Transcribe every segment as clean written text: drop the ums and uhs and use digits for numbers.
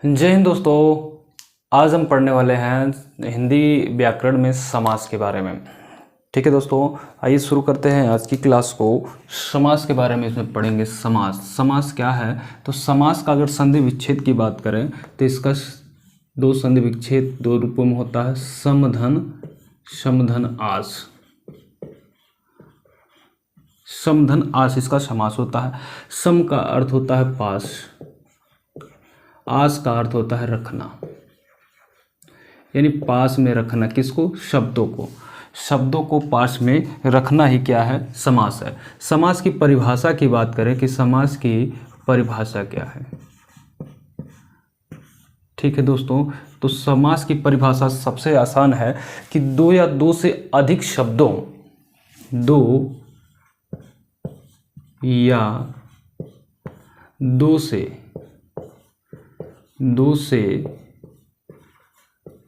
जय हिंद दोस्तों। आज हम पढ़ने वाले हैं हिंदी व्याकरण में समास के बारे में। ठीक है दोस्तों, आइए शुरू करते हैं आज की क्लास को। समास के बारे में इसमें पढ़ेंगे। समास क्या है? तो समास का अगर संधि विच्छेद की बात करें तो इसका दो संधि विच्छेद दो रूपों में होता है। समधन, समधन आस। समधन आस इसका समास होता है। सम का अर्थ होता है पास, आस का अर्थ होता है रखना, यानी पास में रखना। किसको? शब्दों को। शब्दों को पास में रखना ही क्या है? समास है। समास की परिभाषा की बात करें कि समास की परिभाषा क्या है। ठीक है दोस्तों, तो समास की परिभाषा सबसे आसान है कि दो या दो से अधिक शब्दों, दो या दो से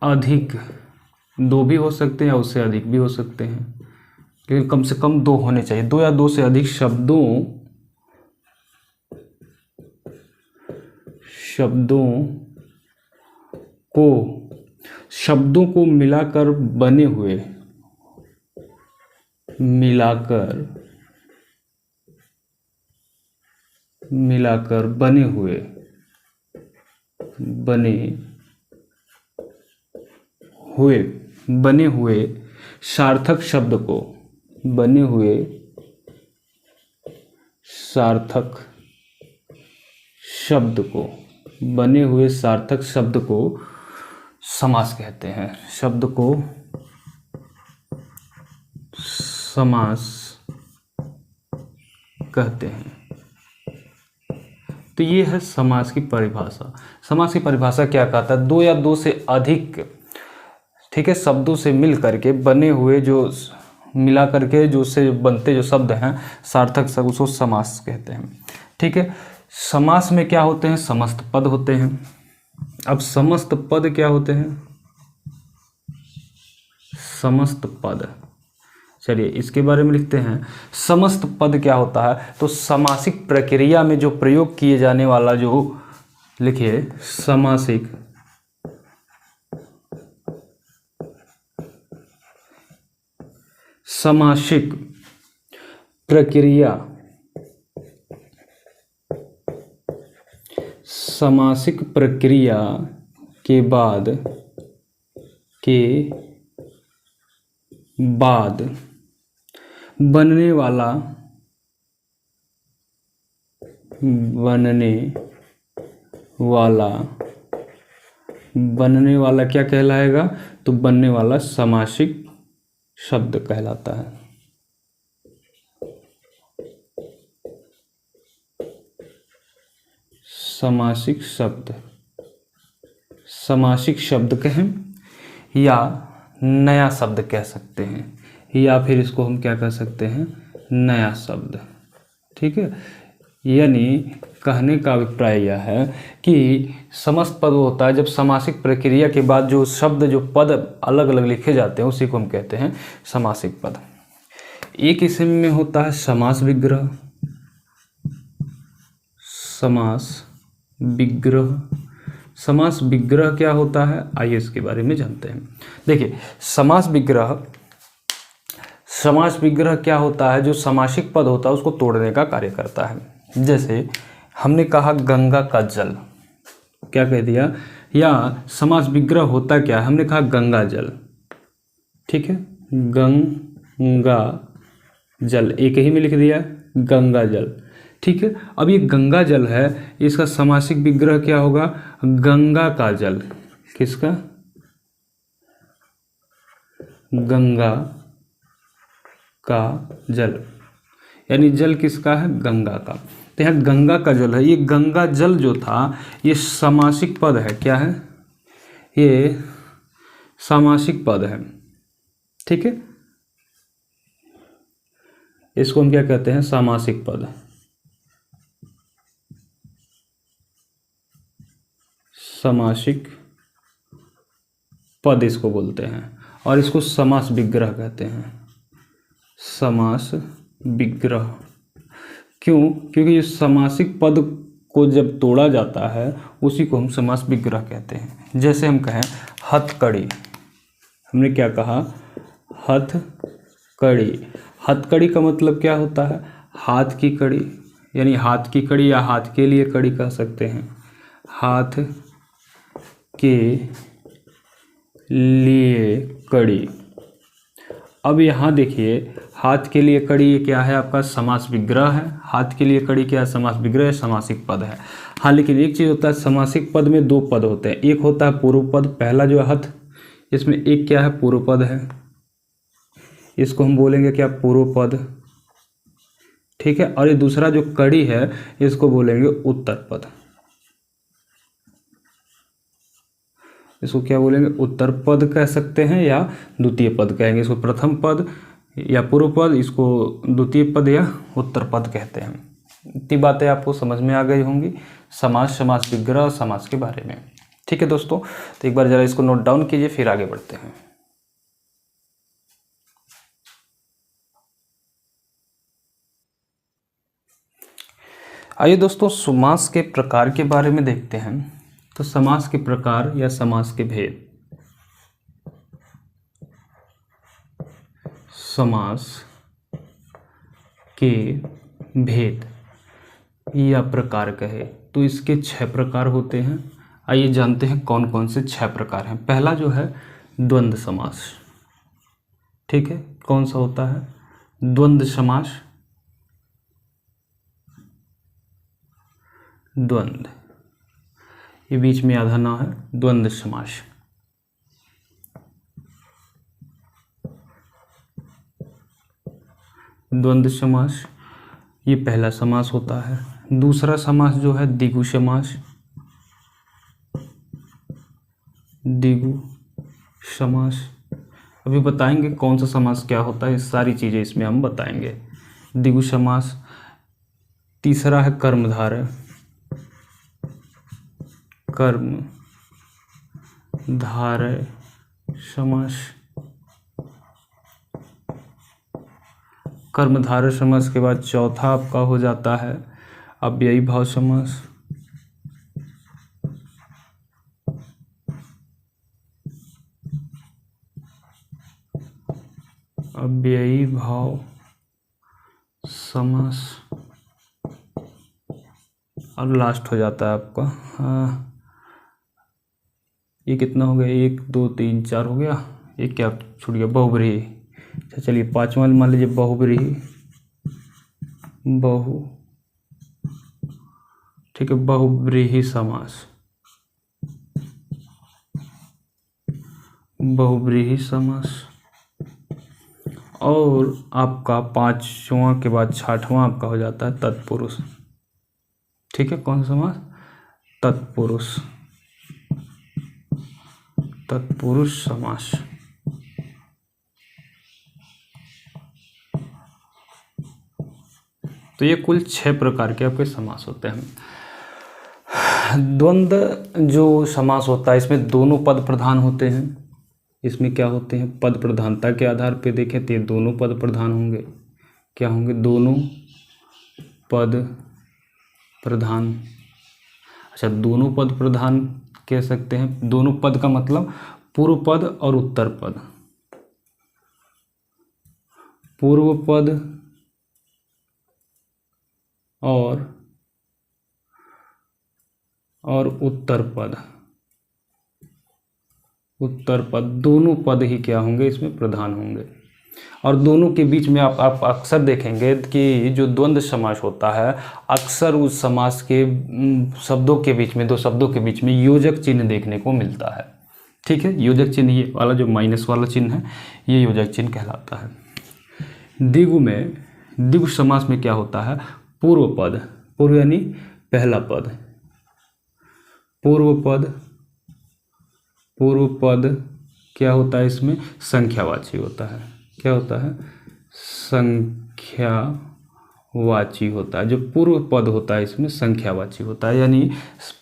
अधिक, दो भी हो सकते हैं या उससे अधिक भी हो सकते हैं, लेकिन कम से कम दो होने चाहिए। दो या दो से अधिक शब्दों को मिलाकर बने हुए सार्थक शब्द को, समास कहते हैं। शब्द को समास कहते हैं। तो ये है समास की परिभाषा। समास की परिभाषा क्या कहता है? दो या दो से अधिक, ठीक है, शब्दों से मिल करके बने हुए, जो मिला करके जो से बनते जो शब्द हैं सार्थक शब्द, उसको समास कहते हैं। ठीक है, समास में क्या होते हैं? समस्त पद होते हैं। अब समस्त पद क्या होते हैं? समस्त पद, चलिए इसके बारे में लिखते हैं। समस्त पद क्या होता है? तो समासिक प्रक्रिया में जो प्रयोग किए जाने वाला, जो लिखिए समासिक प्रक्रिया, समासिक प्रक्रिया के बाद बनने वाला क्या कहलाएगा? तो बनने वाला समासिक शब्द कहलाता है। समासिक शब्द कहें या नया शब्द कह सकते हैं, या फिर इसको हम क्या कह सकते हैं? नया शब्द। ठीक है, यानी कहने का अभिप्राय यह है कि समस्त पद होता है जब समासिक प्रक्रिया के बाद जो शब्द, जो पद अलग अलग लिखे जाते हैं, उसी को हम कहते हैं समासिक पद। एक इसमें में होता है समास विग्रह। समास विग्रह क्या होता है? आइए इसके बारे में जानते हैं। देखिए, समास विग्रह क्या होता है? जो समासिक पद होता है उसको तोड़ने का कार्य करता है। जैसे हमने कहा गंगा का जल, क्या कह दिया? या समास विग्रह होता क्या है? हमने कहा गंगा जल, ठीक है, गंगा जल एक ही में लिख दिया, गंगा जल। ठीक है, अब ये गंगा जल है, इसका समासिक विग्रह क्या होगा? गंगा का जल। किसका? गंगा का जल, यानी जल किसका है? गंगा का। तो यहाँ गंगा का जल है। ये गंगा जल जो था ये समासिक पद है। क्या है? ये समासिक पद है। ठीक है, इसको हम क्या कहते हैं? सामासिक पद। समासिक पद इसको बोलते हैं, और इसको समास विग्रह कहते हैं। समास विग्रह क्यों? क्योंकि ये समासिक पद को जब तोड़ा जाता है उसी को हम समास विग्रह कहते हैं। जैसे हम कहें हथकड़ी, हमने क्या कहा, हथकड़ी। हथकड़ी का मतलब क्या होता है, हाथ की कड़ी, यानी हाथ की कड़ी या हाथ के लिए कड़ी कह सकते हैं, हाथ के लिए कड़ी। अब यहाँ देखिए, हाथ के लिए कड़ी ये क्या है, आपका समास विग्रह है। हाथ के लिए कड़ी क्या है, समास विग्रह है, समासिक पद है। हाँ, लेकिन एक चीज़ होता है, समासिक पद में दो पद होते हैं। एक होता है पूर्व पद, पहला जो है हथ, इसमें एक क्या है, पूर्व पद है, इसको हम बोलेंगे क्या, पूर्व पद, ठीक है। और ये दूसरा जो कड़ी है इसको बोलेंगे उत्तर पद। इसको क्या बोलेंगे, उत्तर पद कह सकते हैं या द्वितीय पद कहेंगे। इसको प्रथम पद या पूर्व पद, इसको द्वितीय पद या उत्तर पद कहते हैं। इतनी बातें आपको समझ में आ गई होंगी समास, समास विग्रह और समास के बारे में। ठीक है दोस्तों, तो एक बार जरा इसको नोट डाउन कीजिए, फिर आगे बढ़ते हैं। आइए दोस्तों, समास के प्रकार के बारे में देखते हैं। तो समास के प्रकार या समास के भेद। समास के भेद या प्रकार कहे तो इसके 6 प्रकार होते हैं। आइए जानते हैं कौन कौन से 6 प्रकार हैं। पहला जो है द्वंद्व समास, ठीक है। कौन सा होता है, द्वंद्व समास। द्वंद्व, ये बीच में आधा ना है, द्वंद्व समास। द्वंद्व समास ये पहला समास होता है। दूसरा समास जो है द्विगु समास। द्विगु समास, अभी बताएंगे कौन सा समास क्या होता है, ये सारी चीज़ें इसमें हम बताएंगे। द्विगु समास। तीसरा है कर्मधारय, कर्मधारय समास। कर्मधारय समास के बाद चौथा आपका हो जाता है अव्ययी भाव समास। अव्ययी भाव समास। और लास्ट हो जाता है आपका, ये कितना हो गया, 1 2 3 4 हो गया, ये क्या छूट गया, बहुब्रीहि। अच्छा चलिए, पांचवा मान लीजिए बहुब्रीहि, ठीक है, बहुब्रीहि समास। बहुब्रीहि समास। और आपका पांचवा के बाद छठवां आपका हो जाता है तत्पुरुष, ठीक है। कौन सा समास, तत्पुरुष, तत्पुरुष समास। तो ये कुल 6 प्रकार के आपके समास होते हैं। द्वंद्व जो समास होता है इसमें दोनों पद प्रधान होते हैं। इसमें क्या होते हैं, पद प्रधानता के आधार पे देखें तो ये दोनों पद प्रधान होंगे। क्या होंगे, दोनों पद प्रधान। अच्छा, दोनों पद प्रधान कह सकते हैं। दोनों पद का मतलब पूर्व पद और उत्तर पद। पूर्व पद और उत्तर पद। उत्तर पद, दोनों पद ही क्या होंगे, इसमें प्रधान होंगे। और दोनों के बीच में आप अक्सर देखेंगे कि जो द्वंद्व समास होता है, अक्सर उस समास के शब्दों के बीच में, दो शब्दों के बीच में योजक चिन्ह देखने को मिलता है। ठीक है, योजक चिन्ह, ये वाला जो माइनस वाला चिन्ह है, ये योजक चिन्ह कहलाता है। द्विगु में, द्विगु समास में क्या होता है, पूर्व पद, पूर्व यानी पहला पद, पूर्व पद, पूर्व पद क्या होता है, इसमें संख्यावाची होता है। क्या होता है, संख्यावाची होता है। जो पूर्व पद होता है इसमें संख्यावाची होता है। यानी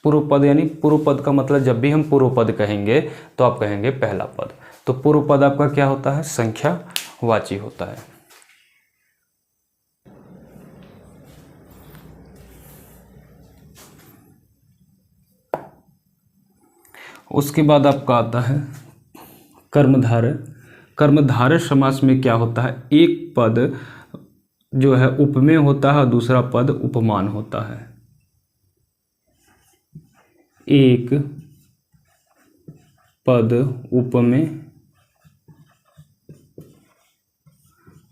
पूर्व पद, यानी पूर्व पद का मतलब जब भी हम पूर्व पद कहेंगे तो आप कहेंगे पहला पद। तो पूर्व पद आपका क्या होता है, संख्यावाची होता है। उसके बाद आपका आता है कर्मधारय। कर्मधारय समास में क्या होता है, एक पद जो है उपमेय होता है और दूसरा पद उपमान होता है। एक पद उपमेय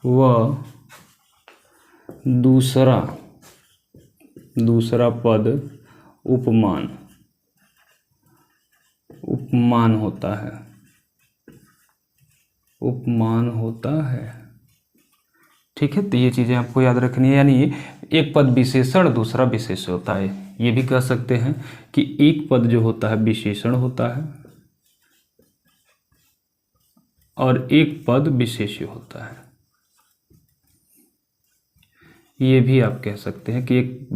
व दूसरा पद उपमान होता है। ठीक है, तो ये चीज़ें आपको याद रखनी है। यानी एक पद विशेषण, दूसरा विशेष होता है। ये भी कह सकते हैं कि एक पद जो होता है विशेषण होता है और एक पद विशेष्य होता है। ये भी आप कह सकते हैं कि एक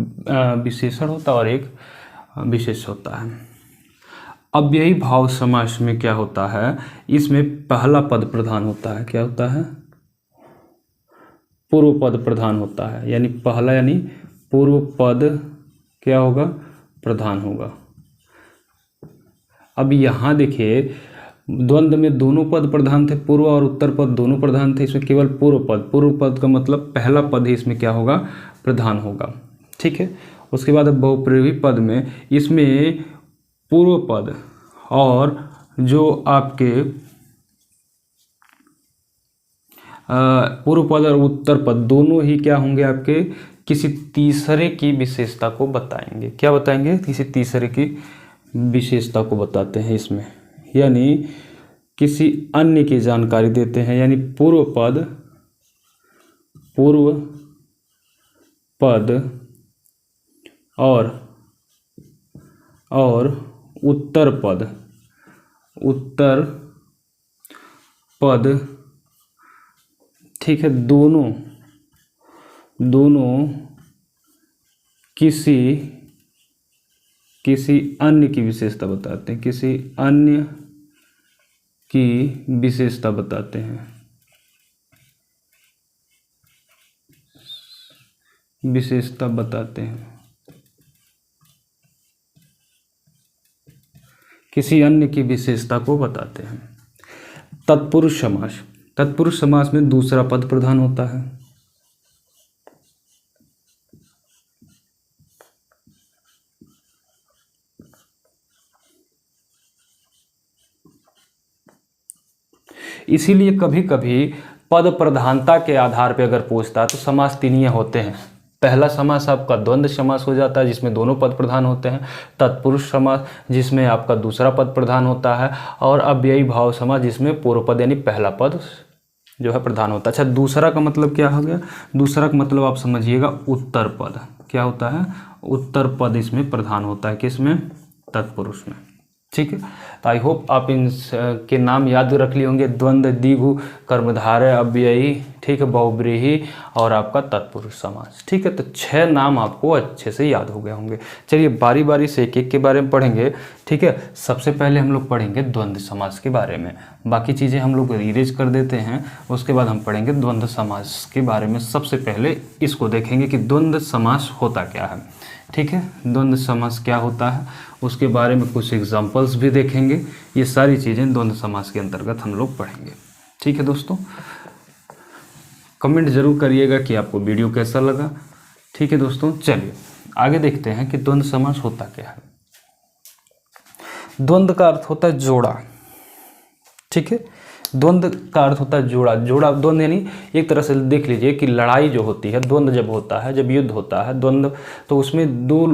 विशेषण होता है और एक विशेष होता है। अव्ययी भाव समास में क्या होता है, इसमें पहला पद प्रधान होता है। क्या होता है, पूर्व पद प्रधान होता है। यानी पहला यानी पूर्व पद क्या होगा, प्रधान होगा। अब यहाँ देखिए द्वंद्व में दोनों पद प्रधान थे, पूर्व और उत्तर पद दोनों प्रधान थे। इसमें केवल पूर्व पद का मतलब पहला पद ही इसमें क्या होगा, प्रधान होगा। ठीक है, उसके बाद अब बहुप्रेवी पद में इसमें पूर्व पद और जो आपके पूर्व पद और उत्तर पद दोनों ही क्या होंगे, आपके किसी तीसरे की विशेषता को बताएंगे। क्या बताएंगे, किसी तीसरे की विशेषता को बताते हैं इसमें, यानी किसी अन्य की जानकारी देते हैं। यानी पूर्व पद और उत्तर पद ठीक है, दोनों किसी अन्य की विशेषता बताते हैं, किसी अन्य की विशेषता बताते हैं, किसी अन्य की विशेषता को बताते हैं। तत्पुरुष समास में दूसरा पद प्रधान होता है। इसीलिए कभी कभी पद प्रधानता के आधार पर अगर पूछता है तो समास तीन ही होते हैं। पहला समास आपका द्वंद्व समास हो जाता है जिसमें दोनों पद प्रधान होते हैं। तत्पुरुष समास जिसमें आपका दूसरा पद प्रधान होता है। और अव्ययी भाव समास जिसमें पूर्व पद यानी पहला पद जो है प्रधान होता है। अच्छा, दूसरा का मतलब क्या हो गया, दूसरा का मतलब आप समझिएगा उत्तर पद। क्या होता है, उत्तर पद इसमें प्रधान होता है। किसमें, तत्पुरुष में। ठीक है, तो आई होप आप इन के नाम याद रख लिए होंगे, द्वंद्व, द्विगु, कर्मधारय, अव्ययी, ठीक है, बहुव्रीहि और आपका तत्पुरुष समास। ठीक है, तो 6 नाम आपको अच्छे से याद हो गए होंगे। चलिए बारी बारी से एक एक के बारे में पढ़ेंगे। ठीक है, सबसे पहले हम लोग पढ़ेंगे द्वंद्व समास के बारे में, बाकी चीज़ें हम लोग इरेज कर देते हैं। उसके बाद हम पढ़ेंगे द्वंद्व समास के बारे में। सबसे पहले इसको देखेंगे कि द्वंद्व समास होता क्या है। ठीक है, द्वंद्व समास क्या होता है उसके बारे में कुछ एग्जाम्पल्स भी देखेंगे। ये सारी चीज़ें द्वंद्व समास के अंतर्गत हम लोग पढ़ेंगे। ठीक है दोस्तों, कमेंट जरूर करिएगा कि आपको वीडियो कैसा लगा। ठीक है दोस्तों, चलिए आगे देखते हैं कि द्वंद्व समास होता क्या है। द्वंद्व का अर्थ होता है जोड़ा। ठीक है, द्वंद्व का अर्थ होता है जोड़ा। द्वंद्व यानी एक तरह से देख लीजिए कि लड़ाई जो होती है, द्वंद्व जब होता है, जब युद्ध होता है द्वंद्व, तो उसमें दो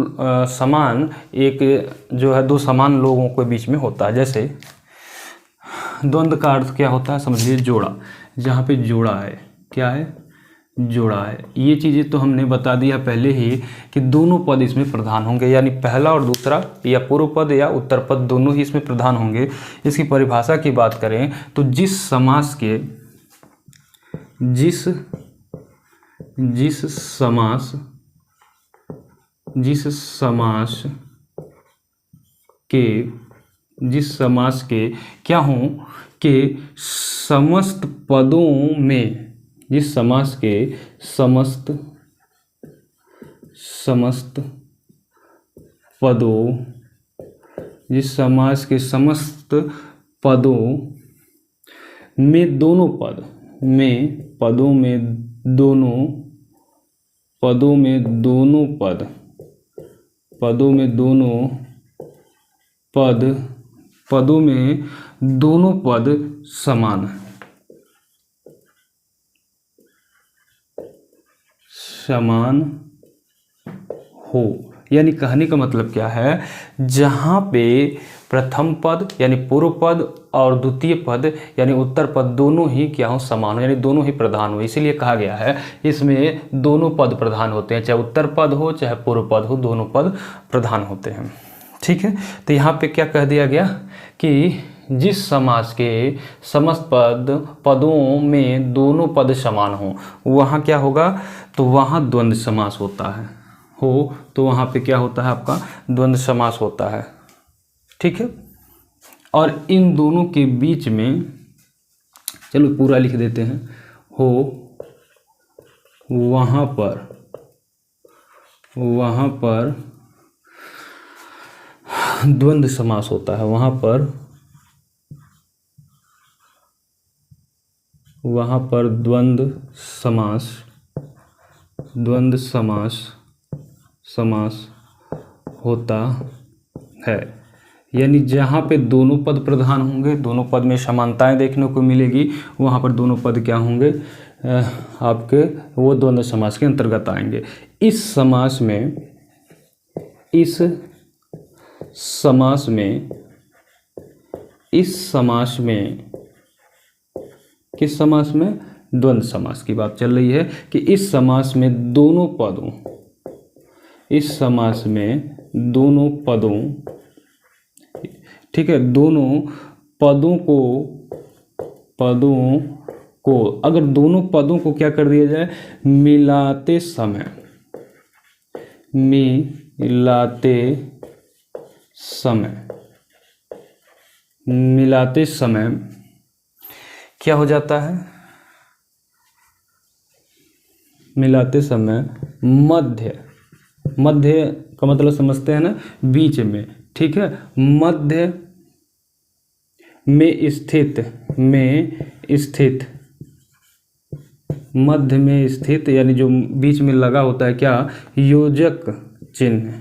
समान लोगों के बीच में होता है। जैसे द्वंद्व का अर्थ क्या होता है, समझ लीजिए जोड़ा। जहाँ पे जोड़ा है, क्या है, जोड़ा है। ये चीज़ें तो हमने बता दिया पहले ही कि दोनों पद इसमें प्रधान होंगे, यानी पहला और दूसरा या पूर्व पद या उत्तर पद दोनों ही इसमें प्रधान होंगे। इसकी परिभाषा की बात करें तो जिस समास के क्या हों कि समस्त पदों में, जिस समास के समस्त पदों जिस समास के समस्त पदों में दोनों पद में पदों में दोनों पदों में दोनों पद पदों में दोनों पद पदों में दोनों पद समान हैं, समान हो। यानी कहने का मतलब क्या है, जहाँ पे प्रथम पद यानी पूर्व पद और द्वितीय पद यानी उत्तर पद दोनों ही क्या हो, समान हो, यानी दोनों ही प्रधान हो। इसीलिए कहा गया है इसमें दोनों पद प्रधान होते हैं, चाहे उत्तर पद हो चाहे पूर्व पद हो, दोनों पद प्रधान होते हैं। ठीक है, तो यहाँ पे क्या कह दिया गया कि जिस समास के समस्त पदों में दोनों पद समान हो, वहाँ क्या होगा, तो वहाँ द्वंद्व समास होता है, हो तो वहाँ पे क्या होता है, आपका द्वंद्व समास होता है। ठीक है, और इन दोनों के बीच में, चलो पूरा लिख देते हैं, हो वहाँ पर द्वंद्व समास होता है, वहाँ पर द्वंद्व समास होता है। यानी जहाँ पे दोनों पद प्रधान होंगे, दोनों पद में समानताएं देखने को मिलेगी, वहाँ पर दोनों पद क्या होंगे, आपके वो द्वंद्व समास के अंतर्गत आएंगे। इस समास में किस समास में, द्वंद्व समास की बात चल रही है कि इस समास में दोनों पदों, ठीक है, दोनों पदों को अगर दोनों पदों को क्या कर दिया जाए, मिलाते समय क्या हो जाता है, मिलाते समय मध्य का मतलब समझते हैं ना, बीच में। ठीक है, मध्य में स्थित यानी जो बीच में लगा होता है क्या, योजक चिन्ह।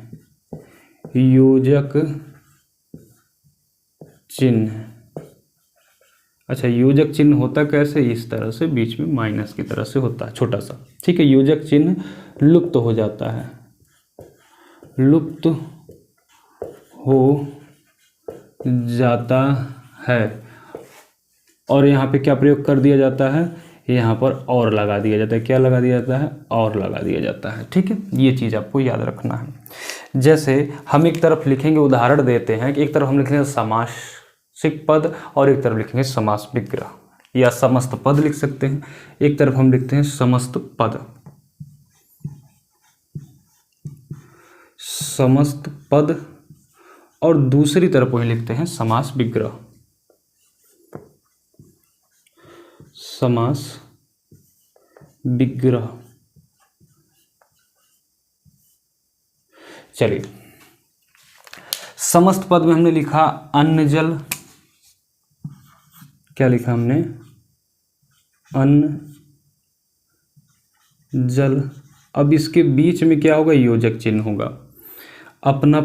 अच्छा, योजक चिन्ह होता कैसे, इस तरह से बीच में माइनस की तरह से होता है, छोटा सा। ठीक है, योजक चिन्ह लुप्त हो जाता है, और यहाँ पे क्या प्रयोग कर दिया जाता है, यहाँ पर और लगा दिया जाता है। क्या लगा दिया जाता है, और लगा दिया जाता है। ठीक है, ये चीज़ आपको याद रखना है। जैसे हम एक तरफ लिखेंगे, उदाहरण देते हैं कि एक तरफ हम लिखेंगे समासिक पद और एक तरफ लिखेंगे समास विग्रह, या समस्त पद लिख सकते हैं। एक तरफ हम लिखते हैं समस्त पद और दूसरी तरफ वही लिखते हैं समास विग्रह। चलिए, समस्त पद में हमने लिखा अन्न जल, क्या लिखा हमने, अन्न जल। अब इसके बीच में क्या होगा, योजक चिन्ह होगा, अपना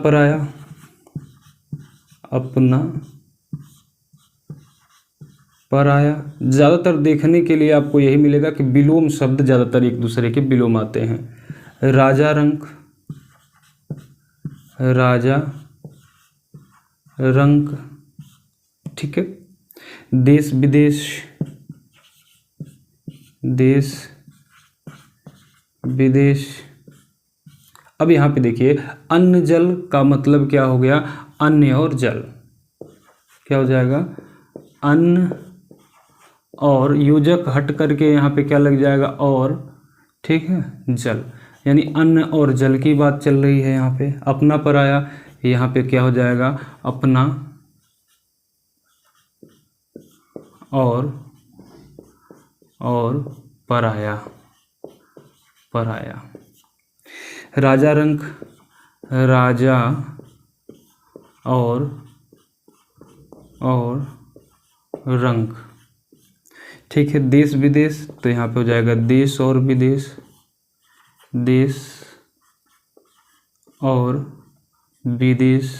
पराया, ज़्यादातर देखने के लिए आपको यही मिलेगा कि विलोम शब्द ज़्यादातर एक दूसरे के विलोम आते हैं। राजा रंक, ठीक है। देश विदेश। अब यहाँ पे देखिए, अन्न जल का मतलब क्या हो गया, अन्न और जल, क्या हो जाएगा, अन्न और योजक हट करके यहाँ पे क्या लग जाएगा, और, ठीक है, जल, यानी अन्न और जल की बात चल रही है यहाँ पे। अपना पराया, यहाँ पे क्या हो जाएगा, अपना और पराया। राजा रंक, राजा और और रंग। ठीक है, देश विदेश, तो यहाँ पे हो जाएगा देश और विदेश, देश और विदेश।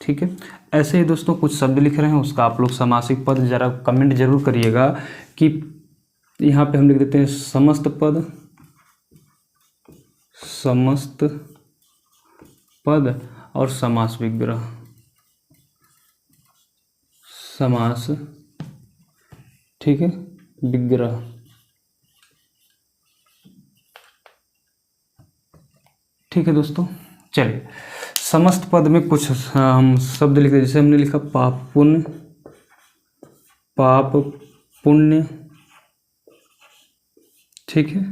ठीक है, ऐसे ही दोस्तों कुछ शब्द लिख रहे हैं, उसका आप लोग समासिक पद जरा कमेंट जरूर करिएगा कि यहाँ पे हम लिख देते हैं समस्त पद, समस्त पद और समास विग्रह, समास, ठीक है, विग्रह। ठीक है दोस्तों, चलिए समस्त पद में कुछ हम शब्द लिखते हैं। जैसे हमने लिखा पाप पुण्य, पाप पुण्य। ठीक है,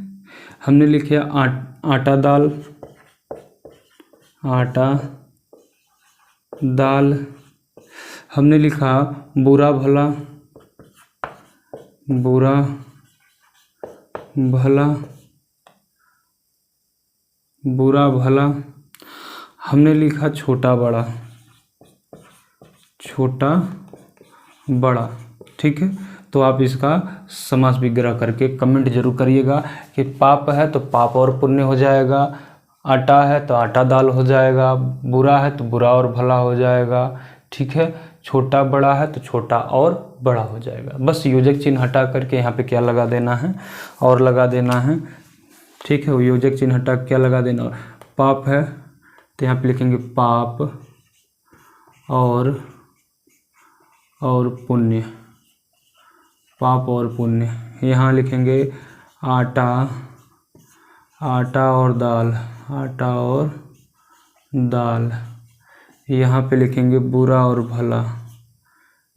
हमने लिखा आटा दाल, आटा दाल। हमने लिखा बुरा भला, बुरा भला, बुरा भला। हमने लिखा छोटा बड़ा, छोटा बड़ा। ठीक है, तो आप इसका समास विग्रह करके कमेंट जरूर करिएगा कि पाप है तो पाप और पुण्य हो जाएगा, आटा है तो आटा दाल हो जाएगा, बुरा है तो बुरा और भला हो जाएगा। ठीक है, छोटा बड़ा है तो छोटा और बड़ा हो जाएगा। बस योजक चिन्ह हटा करके यहाँ पे क्या लगा देना है, और लगा देना है। ठीक है, वो योजक चिन्ह हटा क्या लगा देना, पाप है तो यहाँ पे लिखेंगे पाप और पुण्य, पाप और पुण्य। यहाँ लिखेंगे आटा, आटा और दाल, आटा और दाल। यहाँ पे लिखेंगे बुरा और भला।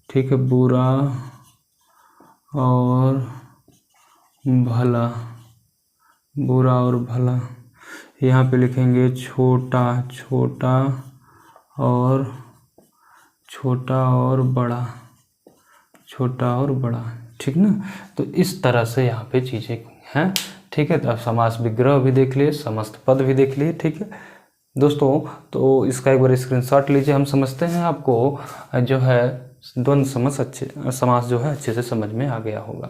ठीक है, बुरा और भला, बुरा और भला। यहाँ पे लिखेंगे छोटा, छोटा और बड़ा, छोटा और बड़ा। ठीक ना, तो इस तरह से यहाँ पे चीज़ें हैं। ठीक है, तो आप समास विग्रह भी देख लिए, समस्त पद भी देख लिए। ठीक है दोस्तों, तो इसका एक बार स्क्रीनशॉट लीजिए। हम समझते हैं आपको जो है द्वंद्व समास जो है अच्छे से समझ में आ गया होगा।